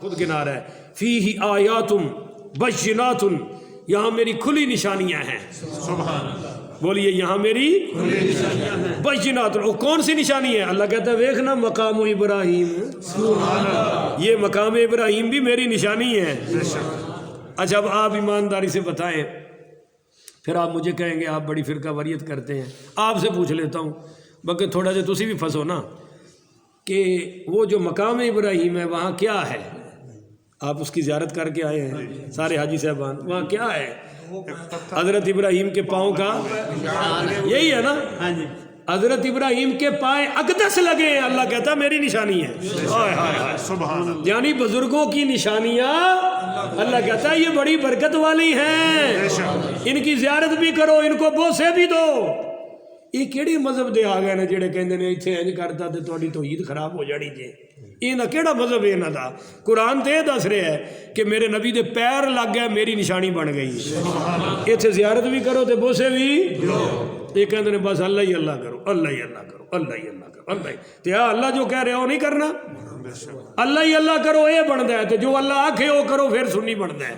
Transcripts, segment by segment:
خود گنا رہا ہے فیہ آیاتم بیناتن، یہاں میری کھلی نشانیاں ہیں. سبحان اللہ. بولیے یہاں میری بینات. وہ کون سی نشانی ہے؟ اللہ کہتا ہے ویکھنا مقام ابراہیم، یہ مقام ابراہیم بھی میری نشانی ہے. اچھا اب آپ ایمانداری سے بتائیں، پھر آپ مجھے کہیں گے آپ بڑی فرقہ واریت کرتے ہیں. آپ سے پوچھ لیتا ہوں بلکہ تھوڑا سا تسی بھی پھنسو نا، کہ وہ جو مقام ابراہیم ہے وہاں کیا ہے؟ آپ اس کی زیارت کر کے آئے ہیں سارے حاجی صاحبان، وہاں کیا ہے؟ حضرت ابراہیم کے پاؤں کا یہی ہے نا، حضرت ابراہیم کے پائے اقدس لگے ہیں. اللہ کہتا ہے میری نشانی ہے. یعنی بزرگوں کی نشانیاں اللہ کہتا ہے یہ بڑی برکت والی ہیں، ان کی زیارت بھی کرو، ان کو بوسے بھی دو. یہ کیڑی مذہب دے آ گئے نے جڑے کہندے نے ایتھے انج کرتا تے تہاڈی توحید خراب ہو جانی جے. انہاں کیڑا مذہب ہے انہاں دا؟ قرآن تے دس رہا ہے کہ میرے نبی دے پیر لگ گئے، میری نشانی بن گئی. ایتھے زیارت بھی کرو تے بوسے بھی. یہ کہندے نے بس اللہ ہی اللہ کرو، اللہ ہی اللہ کرو، اللہ ہی اللہ کرو، اللہ ہی. تے اللہ جو کہہ رہے ہو نہیں کرنا، اللہ ہی اللہ کرو یہ بنتا ہے. تے جو اللہ آکھے وہ کرو پھر سنی بنتا ہے.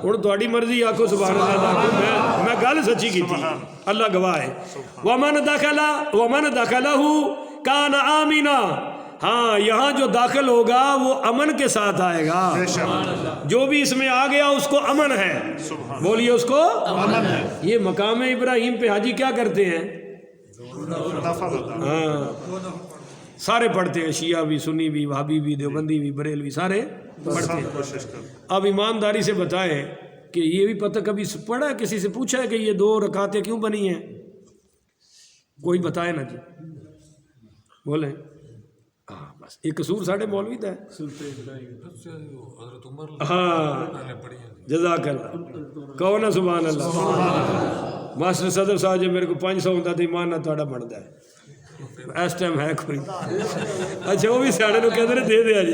ہن تہاڈی مرضی آکھو سبحان اللہ. میں گل سچی کیتی، اللہ گواہ ہے. ومن دخلہ کان آمنا. ہاں یہاں جو داخل ہوگا وہ امن کے ساتھ آئے گا. جو بھی اس میں آ گیا اس کو امن ہے. بولیے اس کو امن ہے. یہ مقام ابراہیم پہ حاجی کیا کرتے ہیں؟ ہاں سارے پڑھتے ہیں، شیعہ بھی، سنی بھی، وہابی بھی، دیوبندی بھی، بریلوی، سارے پڑھتے ہیں. اب ایمانداری سے بتائیں کہ یہ بھی پتہ کبھی پڑھا ہے، کسی سے پوچھا ہے کہ یہ 2 رکعتیں کیوں بنی ہیں؟ کوئی بتائے نا جی، بولیں. ہاں بس ایک قصور ساڑھے مولوی دا ہے. ہاں جزاک اللہ، کہو نا سبحان اللہ. ماسٹر صدر صاحب جی میرے کو 500 ہوتا تو ایمان نہ تھوڑا بنتا ہے. اس ٹائم ہے کوئی؟ اچھا وہ بھی سیاڑے نو کہتے دے دیا جی.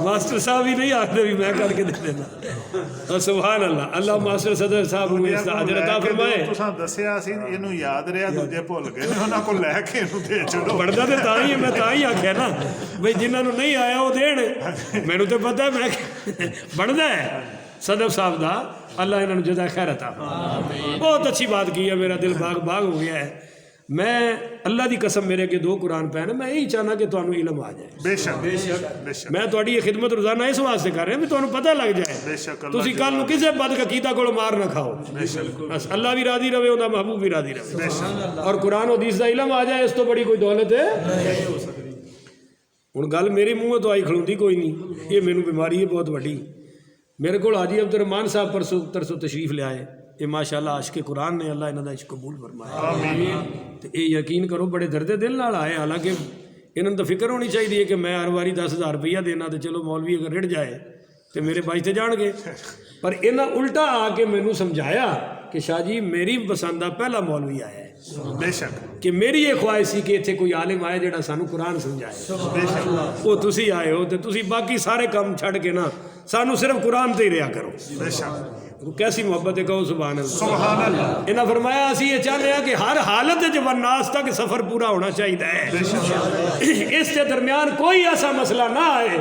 ماسٹر صاحب ہی نہیں آخر بھی میں کر کے دے دینا. سبحان اللہ. اللہ ماسٹر صدر صاحب کو اجر عطا فرمائے. تساں دسیا سی اینو یاد رہیا، دوجے بھول گئے، انہاں کو لے کے اینو دے چھوڑو. پڑھدا تے تاں ہی میں تاں ہی آکھیا نا بھئی جنہاں نو نہیں آیا وہ دین. مینوں تے پتہ ہے میں بندا ہے صدر صاحب دا. اللہ انہاں نو جزائے خیر عطا. بہت اچھی بات کی ہے، میرا دل باغ ہو گیا ہے. میں اللہ دی قسم میرے کے 2 قرآن پہ ہیں، میں یہی چاہنا کہ تانوں علم آ جائے. بے شک بے شک. میں تہاڈی یہ خدمت روزانہ اس واسطے کر رہا ہوں بھی تانوں پتہ لگ جائے. بے شک. تسی کل نو کسے بد عقیدہ کول مار نہ کھاؤ. بس اللہ بھی راضی رہے، انہاں محبوب بھی راضی رہے، اور قرآن و حدیث دا علم آ جائے. اس تو بڑی کوئی دولت ہے ہن گل میرے منہ تو آئی کھلوندی کوئی نہیں. یہ مینوں بیماری ہے بہت بڑی. میرے کو حاجی عبد الرحمان صاحب پرسوں تشریف لے آئے. یہ ماشاءاللہ عاشق قرآن نے اللہ انہاں دا عشق قبول فرمایا. تے یہ یقین کرو بڑے درد دل نال آئے. حالانکہ انہوں تو فکر ہونی چاہیے کہ میں ہر واری 10,000 روپیہ دینا تو چلو مولوی اگر رڑ جائے تو میرے بچتے جان گے. پر انہاں الٹا آ کے مینوں سمجھایا کہ شاہ جی میری پسندہ پہلا مولوی آیا ہے. بے شک. کہ میری یہ خواہش سی کہ اتنے کوئی عالم آئے جڑا سانو قرآن سمجھائے. وہ تسی آئے ہو تو تسی باقی سارے کام چھڑ کے نا سانو صرف قرآن تے ہی رہا کرو. بے شک. کیسی محبت ہے، کہو سبحان اللہ. سبحان اللہ. انہاں فرمایا اسی یہ چاہتے ہیں کہ ہر حالت جب الناس تک سفر پورا ہونا چاہیے. اس کے درمیان کوئی ایسا مسئلہ نہ آئے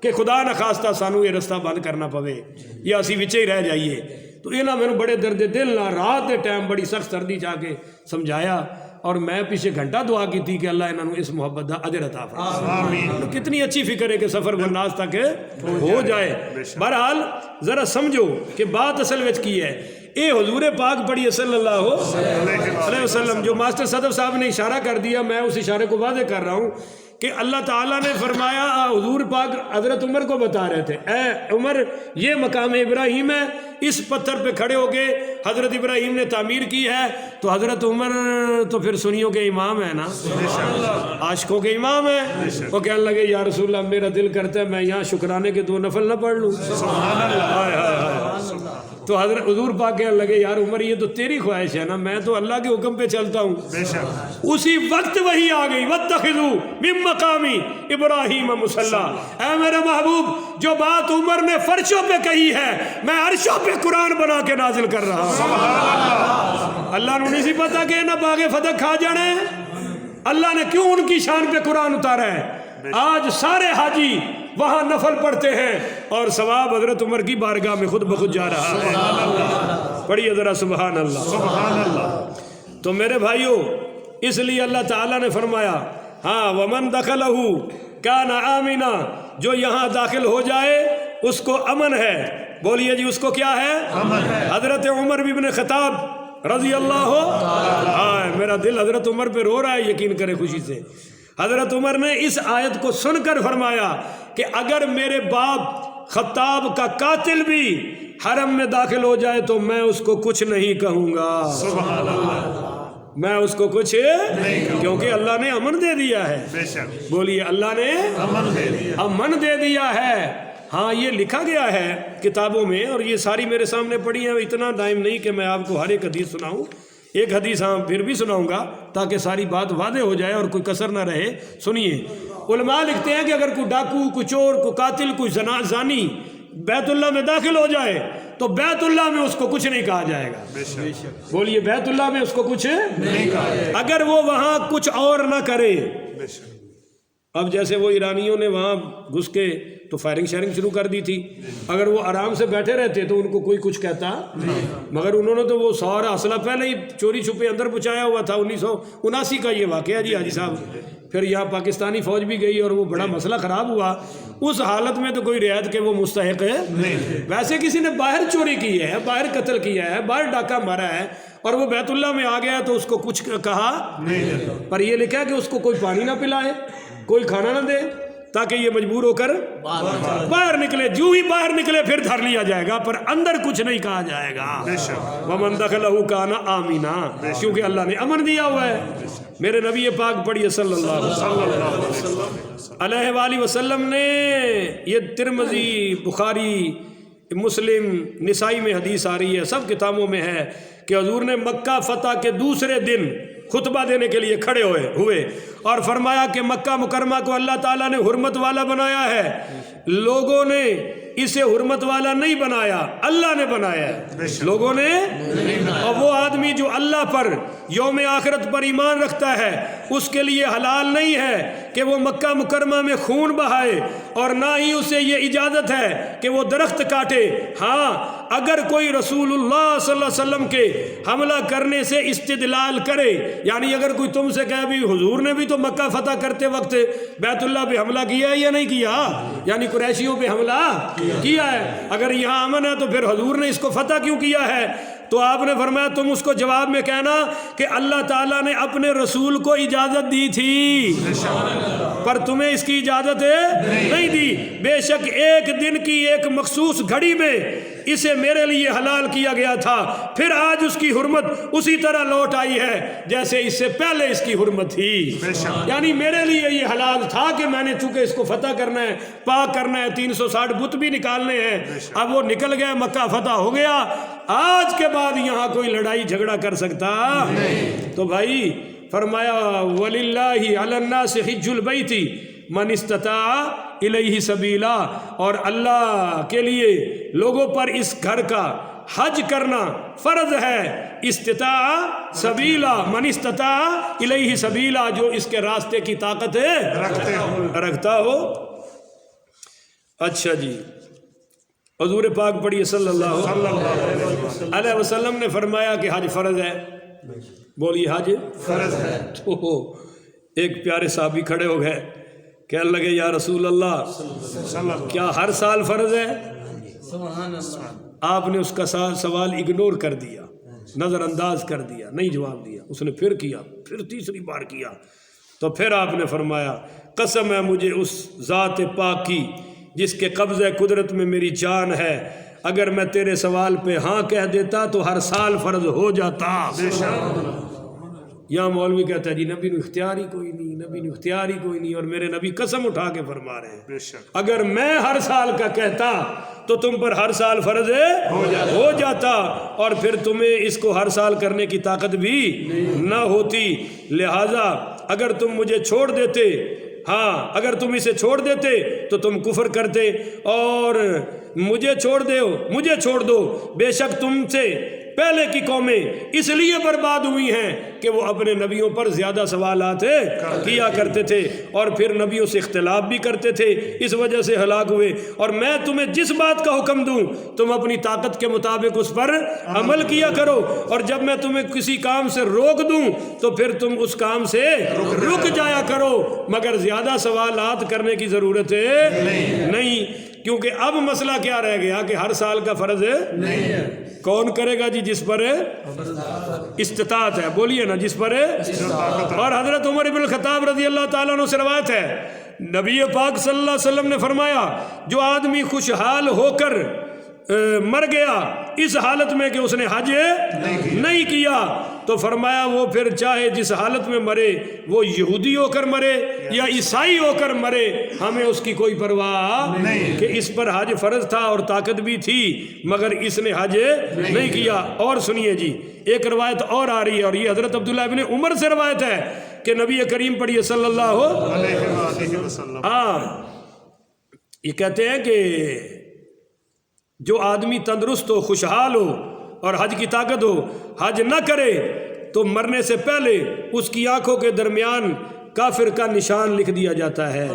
کہ خدا نخواستہ سانو یہ رستہ بند کرنا پوے یا اسی وچے ہی رہ جائیے. تو انہاں میں بڑے درد دل نہ رات دے ٹائم بڑی سخت سردی چاہ کے سمجھایا، اور میں پیچھے گھنٹہ دعا کی تھی کہ اللہ انہوں اس محبت دا اجر عطا فرمائے. کتنی اچھی فکر ہے کہ سفر بالناس تک ہو جائے. بہرحال ذرا سمجھو کہ بات اصل وچ کی ہے. اے حضور پاک پڑھی صلی اللہ علیہ وسلم. جو ماسٹر صدر صاحب نے اشارہ کر دیا، میں اس اشارے کو واضح کر رہا ہوں کہ اللہ تعالیٰ نے فرمایا، حضور پاک حضرت عمر کو بتا رہے تھے اے عمر یہ مقام ابراہیم ہے، اس پتھر پہ کھڑے ہو کے حضرت ابراہیم نے تعمیر کی ہے. تو حضرت عمر تو پھر سنیوں کے امام ہے نا، عاشقوں کے امام ہے. وہ کہنے لگے یا رسول اللہ میرا دل کرتا ہے میں یہاں شکرانے کے 2 نفل نہ پڑھ لوں. تو حضرت حضور پاک کہنے لگے یار عمر یہ تو تیری خواہش ہے نا، میں تو اللہ کے حکم پہ چلتا ہوں. اسی وقت وہی آ گئی واتخذوا من مقامی ابراہیم مصلی. اے میرے محبوب جو بات عمر نے فرشوں پہ کہی ہے میں عرشوں پہ قرآن بنا کے نازل کر رہا ہوں. اللہ نے نہیں سی پتا کہ نہ باغ فتح کھا جانے. اللہ نے کیوں ان کی شان پہ قرآن اتارا ہے؟ آج سارے حاجی وہاں نفل پڑھتے ہیں اور ثواب حضرت عمر کی بارگاہ میں خود بخود جا رہا ہے. پڑھیے ذرا سبحان اللہ. سبحان اللہ. تو میرے بھائیوں اس لیے اللہ تعالیٰ نے فرمایا ہاں ومن دخلہ کان آمنا، جو یہاں داخل ہو جائے اس کو امن ہے. بولیے جی اس کو کیا ہے؟ امن ہے. حضرت عمر بن خطاب رضی اللہ ہاں میرا دل حضرت عمر پہ رو رہا ہے، یقین کرے خوشی سے. حضرت عمر نے اس آیت کو سن کر فرمایا کہ اگر میرے باپ خطاب کا قاتل بھی حرم میں داخل ہو جائے تو میں اس کو کچھ نہیں کہوں گا. سبحان اللہ. میں اس کو کچھ نہیں، کیونکہ اللہ نے امن دے دیا ہے. بے شک بولیے اللہ نے امن دے دیا. امن دے دیا ہے. ہاں یہ لکھا گیا ہے کتابوں میں اور یہ ساری میرے سامنے پڑھی ہیں. اتنا ٹائم نہیں کہ میں آپ کو ہر ایک حدیث سناؤں. ایک حدیث ہاں پھر بھی سناؤں گا تاکہ ساری بات واضح ہو جائے اور کوئی کسر نہ رہے. سنیے علماء لکھتے ہیں کہ اگر کوئی ڈاکو، کوئی چور، کوئی قاتل، کوئی زانی بیت اللہ میں داخل ہو جائے تو بیت اللہ میں اس کو کچھ نہیں کہا جائے گا. بے شک بولیے بیت اللہ میں اس کو کچھ نہیں کہا جائے. اگر وہ وہاں کچھ اور نہ کرے. بے شک. اب جیسے وہ ایرانیوں نے وہاں گھس کے تو فائرنگ شیئرنگ شروع کر دی تھی. اگر وہ آرام سے بیٹھے رہتے تو ان کو کوئی کچھ کہتا مگر انہوں نے تو وہ سارا اسلحہ پہلے ہی چوری چھپے اندر پہنچایا ہوا تھا. 1979 کا یہ واقعہ جی حاجی صاحب. پھر یہاں پاکستانی فوج بھی گئی اور وہ بڑا مسئلہ خراب ہوا. اس حالت میں تو کوئی رعایت کے وہ مستحق ہے نہیں. ویسے کسی نے باہر چوری کی ہے، باہر قتل کیا ہے، باہر ڈاکہ مارا ہے اور وہ بیت اللہ میں آ گیا تو اس کو کچھ کہا نہیں. پر یہ لکھا ہے کہ اس کو کوئی پانی نہ پلائے، کوئی کھانا نہ دے تاکہ یہ مجبور ہو کر باہر نکلے. جو ہی باہر نکلے پھر دھر لیا جائے گا پر اندر کچھ نہیں کہا جائے گا. ومن دخلہ کان آمنا، کیونکہ اللہ نے امن دیا ہوا ہے. میرے نبی پاک پڑھیے صلی اللہ علیہ وسلم نے، یہ ترمذی، بخاری، مسلم، نسائی میں حدیث آ رہی ہے، سب کتابوں میں ہے کہ حضور نے مکہ فتح کے دوسرے دن خطبہ دینے کے لیے کھڑے ہوئے اور فرمایا کہ مکہ مکرمہ کو اللہ تعالیٰ نے حرمت والا بنایا ہے. لوگوں نے اسے حرمت والا نہیں بنایا، اللہ نے بنایا ہے. لوگوں نے، اور وہ آدمی جو اللہ پر، یوم آخرت پر ایمان رکھتا ہے اس کے لیے حلال نہیں ہے کہ وہ مکہ مکرمہ میں خون بہائے اور نہ ہی اسے یہ اجازت ہے کہ وہ درخت کاٹے. ہاں اگر کوئی رسول اللہ صلی اللہ علیہ وسلم کے حملہ کرنے سے استدلال کرے، یعنی اگر کوئی تم سے کہے بھی حضور نے بھی تو مکہ فتح کرتے وقت بیت اللہ پہ حملہ کیا ہے یا نہیں کیا، یعنی قریشیوں پہ حملہ کیا ہے، اگر یہاں امن ہے تو پھر حضور نے اس کو فتح کیوں کیا ہے؟ تو آپ نے فرمایا تم اس کو جواب میں کہنا کہ اللہ تعالیٰ نے اپنے رسول کو اجازت دی تھی پر تمہیں اس کی اجازت نہیں دی. بے شک ایک دن کی ایک مخصوص گھڑی میں اسے میرے لیے حلال کیا گیا تھا، پھر آج اس کی حرمت اسی طرح لوٹ آئی ہے جیسے اس سے پہلے اس کی حرمت تھی. یعنی میرے لیے یہ حلال تھا کہ میں نے چونکہ اس کو فتح کرنا ہے، پاک کرنا ہے، 360 بت بھی نکالنے ہیں. اب وہ نکل گئے، مکہ فتح ہو گیا. آج کے بعد یہاں کوئی لڑائی جھگڑا کر سکتا نہیں. تو بھائی فرمایا وَلِلَّهِ عَلَى النَّاسِ حِجُّ الْبَيْتِ مَنِ اسْتَطَاعَ إِلَيْهِ سَبِيلًا، اور اللہ کے لیے لوگوں پر اس گھر کا حج کرنا فرض ہے. استطاع سبیلا، من استطاع الیہ سبیلا، جو اس کے راستے کی طاقت رکھتا ہو. اچھا جی، حضور پاک پڑھیے صلی اللہ علیہ وسلم نے فرمایا کہ حج فرض ہے. بولیے حج فرض ہے. تو ایک پیارے صحابی کھڑے ہو گئے، کہنے لگے یا رسول اللہ کیا ہر سال فرض ہے؟ آپ نے اس کا سوال اگنور کر دیا، نظر انداز کر دیا، نہیں جواب دیا. اس نے پھر کیا، پھر تیسری بار کیا، تو پھر آپ نے فرمایا قسم ہے مجھے اس ذات پاک کی جس کے قبضہ قدرت میں میری جان ہے، اگر میں تیرے سوال پہ ہاں کہہ دیتا تو ہر سال فرض ہو جاتا. یہاں مولوی کہتا ہے جی نبی نے اختیار ہی کوئی نہیں، نبی نے اختیار ہی کوئی نہیں، اور میرے نبی قسم اٹھا کے فرما رہے ہیں اگر میں ہر سال کا کہتا تو تم پر ہر سال فرض ہو جاتا، اور پھر تمہیں اس کو ہر سال کرنے کی طاقت بھی نہ ہوتی. لہٰذا اگر تم مجھے چھوڑ دیتے، ہاں اگر تم اسے چھوڑ دیتے تو تم کفر کرتے، اور مجھے چھوڑ دو، بے شک تم سے پہلے کی قومیں اس لیے برباد ہوئی ہیں کہ وہ اپنے نبیوں پر زیادہ سوالات کیا کرتے تھے اور پھر نبیوں سے اختلاف بھی کرتے تھے، اس وجہ سے ہلاک ہوئے۔ اور میں تمہیں جس بات کا حکم دوں تم اپنی طاقت کے مطابق اس پر عمل کیا کرو، اور جب میں تمہیں کسی کام سے روک دوں تو پھر تم اس کام سے رک جایا کرو، مگر زیادہ سوالات کرنے کی ضرورت نہیں، کیونکہ اب مسئلہ کیا رہ گیا کہ ہر سال کا فرض نہیں ہے۔ کون کرے گا جی؟ جس پر استطاعت ہے، بولیے نا، جس پر۔ اور حضرت عمر بن الخطاب رضی اللہ تعالیٰ عنہ سے روایت ہے، نبی پاک صلی اللہ علیہ وسلم نے فرمایا جو آدمی خوشحال ہو کر مر گیا اس حالت میں کہ اس نے حج نہیں کیا، تو فرمایا وہ پھر چاہے جس حالت میں مرے، وہ یہودی ہو کر مرے یا عیسائی ہو کر مرے، ہمیں اس کی کوئی پرواہ نہیں کہ اس پر حج فرض تھا اور طاقت بھی تھی مگر اس نے حج نہیں کیا۔ اور سنیے جی، ایک روایت اور آ رہی ہے، اور یہ حضرت عبداللہ ابن عمر سے روایت ہے کہ نبی کریم پڑھیے صلی اللہ علیہ وسلم، ہاں، یہ کہتے ہیں کہ جو آدمی تندرست ہو، خوشحال ہو اور حج کی طاقت ہو، حج نہ کرے تو مرنے سے پہلے اس کی آنکھوں کے درمیان کافر کا نشان لکھ دیا جاتا ہے،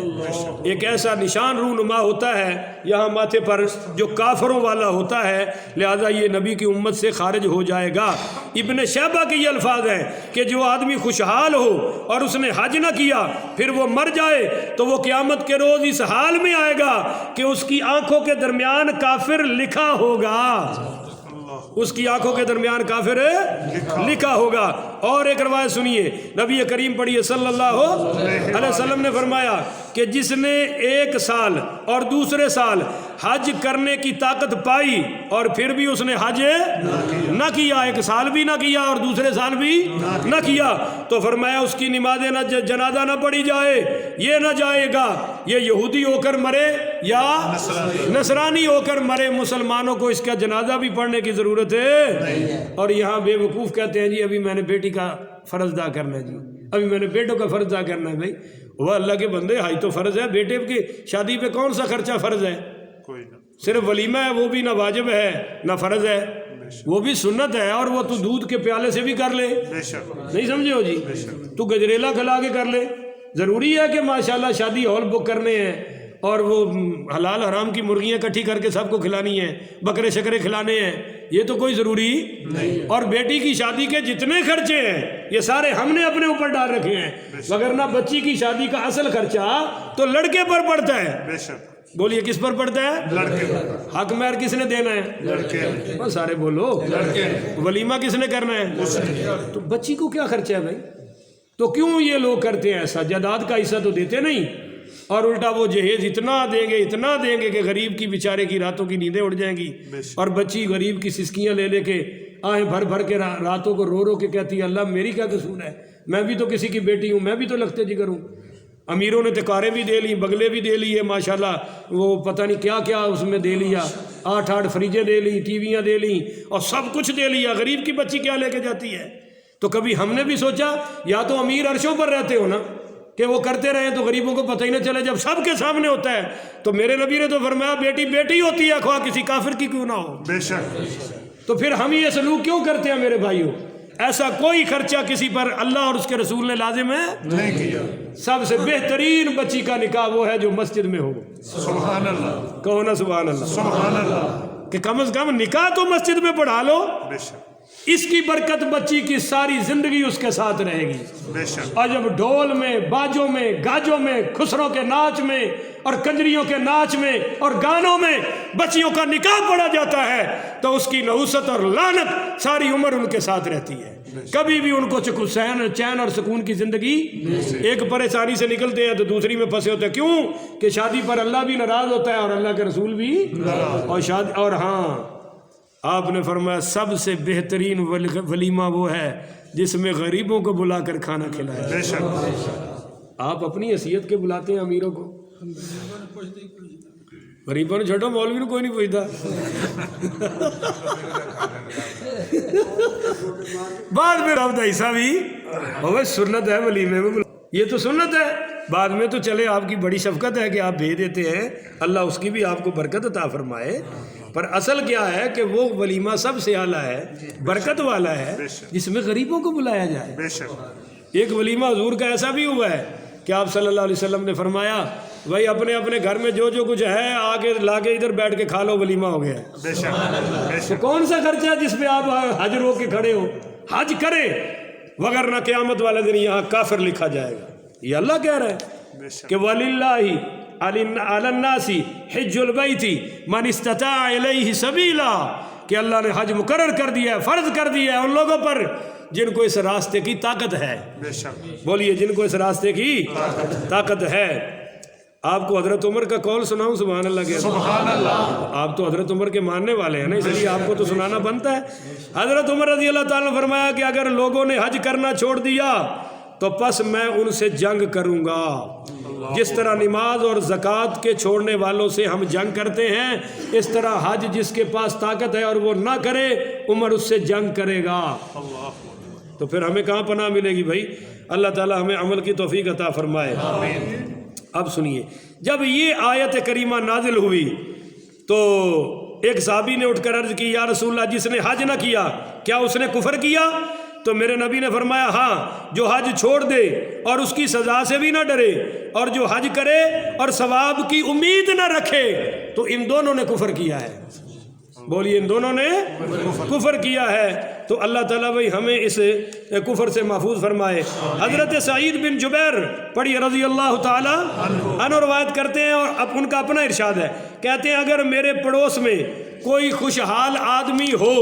ایک ایسا نشان رونما ہوتا ہے یہاں ماتھے پر جو کافروں والا ہوتا ہے، لہذا یہ نبی کی امت سے خارج ہو جائے گا۔ ابن شیبہ کے یہ الفاظ ہیں کہ جو آدمی خوشحال ہو اور اس نے حج نہ کیا پھر وہ مر جائے تو وہ قیامت کے روز اس حال میں آئے گا کہ اس کی آنکھوں کے درمیان کافر لکھا ہوگا، اس کی آنکھوں کے درمیان کافر لکھا ہوگا۔ اور ایک روایت سنیے، نبی کریم پڑھیے صلی اللہ علیہ وسلم نے فرمایا کہ جس نے ایک سال اور دوسرے سال حج کرنے کی طاقت پائی اور پھر بھی اس نے حج نہ کیا، ایک سال بھی نہ کیا اور دوسرے سال بھی نہ کیا، تو فرمایا اس کی نماز جنازہ نہ پڑھی جائے، یہ نہ جائے گا یہ یہودی ہو کر مرے یا نصرانی ہو کر مرے، مسلمانوں کو اس کا جنازہ بھی پڑھنے کی ضرورت ہے۔ اور یہاں بے وقوف کہتے ہیں جی ابھی میں نے بیٹی کا فرض ادا کرنا ہے، جی ابھی میں نے بیٹوں کا فرض ادا کرنا ہے۔ بھائی وہ اللہ کے بندے، حج تو فرض ہے، بیٹے کی شادی پہ کون سا خرچہ فرض ہے؟ کوئی نہ، صرف ولیمہ ہے، وہ بھی نہ واجب ہے نہ فرض ہے، وہ بھی سنت ہے، اور وہ تو دودھ کے پیالے سے بھی کر لے، نہیں سمجھے ہو جی، تو گجریلا کھلا کے کر لے۔ ضروری ہے کہ ماشاءاللہ شادی ہال بک کرنے ہیں اور وہ حلال حرام کی مرغیاں اکٹھی کر کے سب کو کھلانی ہیں، بکرے شکرے کھلانے ہیں، یہ تو کوئی ضروری نہیں۔ اور بیٹی کی شادی کے جتنے خرچے ہیں یہ سارے ہم نے اپنے اوپر ڈال رکھے ہیں، وگرنہ بچی کی شادی کا اصل خرچہ تو لڑکے پر پڑتا ہے۔ بے شک، بولیے کس پر پڑتا ہے؟ لڑکے پر۔ حق مہر کس نے دینا ہے؟ لڑکے۔ سارے بولو، ولیمہ کس نے کرنا ہے؟ تو بچی کو کیا خرچہ ہے بھائی؟ تو کیوں یہ لوگ کرتے ہیں ایسا؟ جائیداد کا حصہ تو دیتے نہیں، اور الٹا وہ جہیز اتنا دیں گے کہ غریب کی بیچارے کی راتوں کی نیندیں اڑ جائیں گی، اور بچی غریب کی سسکیاں لے کے آہیں بھر بھر کے راتوں کو رو کے کہتی ہے اللہ میری کیا قصور ہے، میں بھی تو کسی کی بیٹی ہوں، میں بھی تو لگتے جگر ہوں۔ امیروں نے تو کاریں بھی دے لی، بگلے بھی دے لیے، ماشاءاللہ وہ پتہ نہیں کیا کیا اس میں دے لیا، 8 فریجیں دے لی، ٹی ویاں دے لی، اور سب کچھ دے لیا، غریب کی بچی کیا لے کے جاتی ہے؟ تو کبھی ہم نے بھی سوچا یا تو امیر عرشوں پر رہتے ہو نا کہ وہ کرتے رہے تو غریبوں کو پتہ ہی نہ چلے، جب سب کے سامنے ہوتا ہے تو میرے نبی نے تو فرمایا بیٹی بیٹی ہوتی ہے، خواہ کسی کافر کی کیوں نہ ہو۔ بے شک۔ تو پھر ہم یہ سلوک کیوں کرتے ہیں میرے بھائیوں؟ ایسا کوئی خرچہ کسی پر اللہ اور اس کے رسول نے لازم ہے نہیں کیا۔ سب سے بہترین بچی کا نکاح وہ ہے جو مسجد میں ہو۔ سبحان اللہ، کہو نا سبحان اللہ، سبحان اللہ، کہ کم از کم نکاح تو مسجد میں پڑھا لو، بے شک، اس کی برکت بچی کی ساری زندگی اس کے ساتھ رہے گی۔ بے شک۔ اور جب ڈھول میں، باجوں میں، گاجوں میں، خسروں کے ناچ میں اور کنجریوں کے ناچ میں اور گانوں میں بچیوں کا نکاح پڑھا جاتا ہے تو اس کی نحوست اور لعنت ساری عمر ان کے ساتھ رہتی ہے، کبھی بھی ان کو چین اور سکون کی زندگی، ایک پریشانی سے نکلتے ہیں تو دوسری میں پھنسے ہوتے ہیں۔ کیوں؟ کہ شادی پر اللہ بھی ناراض ہوتا ہے اور اللہ کے رسول بھی، اور شادی، اور ہاں آپ نے فرمایا سب سے بہترین ولیمہ وہ ہے جس میں غریبوں کو بلا کر کھانا کھلایا۔ بے شک۔ آپ اپنی حیثیت کے بلاتے ہیں امیروں کو، غریبوں نے چھوٹا، مولوی نے کوئی نہیں پوچھتا۔ بعد میں رب کا حصہ بھی وہ سنت ہے، ولیمے میں یہ تو سنت ہے، بعد میں تو چلے آپ کی بڑی شفقت ہے کہ آپ بھیج دیتے ہیں، اللہ اس کی بھی آپ کو برکت عطا فرمائے، پر اصل کیا ہے کہ وہ ولیمہ سب سے اعلیٰ ہے، برکت والا ہے، جس میں غریبوں کو بلایا جائے۔ بے شک ایک ولیمہ حضور کا ایسا بھی ہوا ہے کہ آپ صلی اللہ علیہ وسلم نے فرمایا بھائی اپنے اپنے گھر میں جو جو کچھ ہے آگے لا کے ادھر بیٹھ کے کھا لو، ولیمہ ہو گیا ہے۔ بے شک بے تو شک کون سا خرچہ ہے جس پہ آپ حج رو کے کھڑے ہو؟ حج کرے وگرنہ قیامت والے دن یہاں کافر لکھا جائے گا۔ یہ اللہ کہہ رہا ہے بے شک کہ وَلِلَّهِ عَلَى النَّاسِ حِجُّ الْبَيْتِ مَنِ اسْتَطَاعَ إِلَيْهِ سَبِيلًا، کہ اللہ نے حج مقرر کر دیا ہے، فرض کر دیا ہے ان لوگوں پر جن کو اس راستے کی طاقت ہے۔ بے شک بولیے جن کو اس راستے کی طاقت ہے۔ آپ کو حضرت عمر کا قول سناؤں؟ سبحان اللہ کے سبحان اللہ۔ آپ تو حضرت عمر کے ماننے والے ہیں نا، اس لیے آپ کو تو سنانا بنتا ہے۔ حضرت عمر رضی اللہ تعالیٰ نے فرمایا کہ اگر لوگوں نے حج کرنا چھوڑ دیا تو پس میں ان سے جنگ کروں گا، جس طرح نماز اور زکوٰۃ کے چھوڑنے والوں سے ہم جنگ کرتے ہیں، اس طرح حج جس کے پاس طاقت ہے اور وہ نہ کرے عمر اس سے جنگ کرے گا۔ تو پھر ہمیں کہاں پناہ ملے گی بھائی؟ اللہ تعالیٰ ہمیں عمل کی توفیق عطا فرمائے۔ اب سنیے، جب یہ آیت کریمہ نازل ہوئی تو ایک صحابی نے اٹھ کر عرض کی یا رسول اللہ جس نے حج نہ کیا کیا اس نے کفر کیا؟ تو میرے نبی نے فرمایا ہاں، جو حج چھوڑ دے اور اس کی سزا سے بھی نہ ڈرے اور جو حج کرے اور ثواب کی امید نہ رکھے تو ان دونوں نے کفر کیا ہے۔ بولیے ان دونوں نے کفر کیا ہے۔ تو اللہ تعالیٰ بھائی ہمیں اس کفر سے محفوظ فرمائے۔ حضرت سعید بن جبیر پڑھی رضی اللہ تعالیٰ عنہ روایت کرتے ہیں اور اب ان کا اپنا ارشاد ہے، کہتے ہیں اگر میرے پڑوس میں کوئی خوشحال آدمی ہو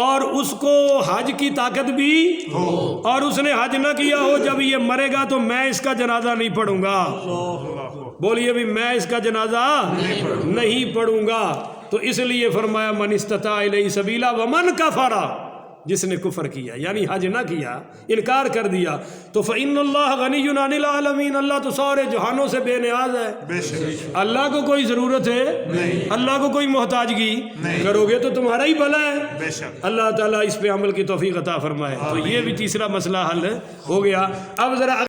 اور اس کو حج کی طاقت بھی ہو اور اس نے حج نہ کیا ہو، جب یہ مرے گا تو میں اس کا جنازہ نہیں پڑھوں گا۔ بولیے بھی میں اس کا جنازہ نہیں پڑھوں گا۔ تو اس لیے فرمایا من استطاع الیہ سبیلا ومن کفر، جس نے کفر کیا یعنی حج نہ کیا، انکار کر دیا، تو فإن اللہ غنی عن العالمین، اللہ تو سارے جہانوں سے بے نیاز ہے۔ بے شک اللہ کو کوئی ضرورت ہے نہیں، اللہ کو کوئی محتاجگی کرو گے تو تمہارا ہی بھلا ہے۔ بے شک اللہ تعالیٰ اس پہ عمل کی توفیق عطا فرمائے۔ تو یہ بھی تیسرا مسئلہ حل ہو گیا۔ اب ذرا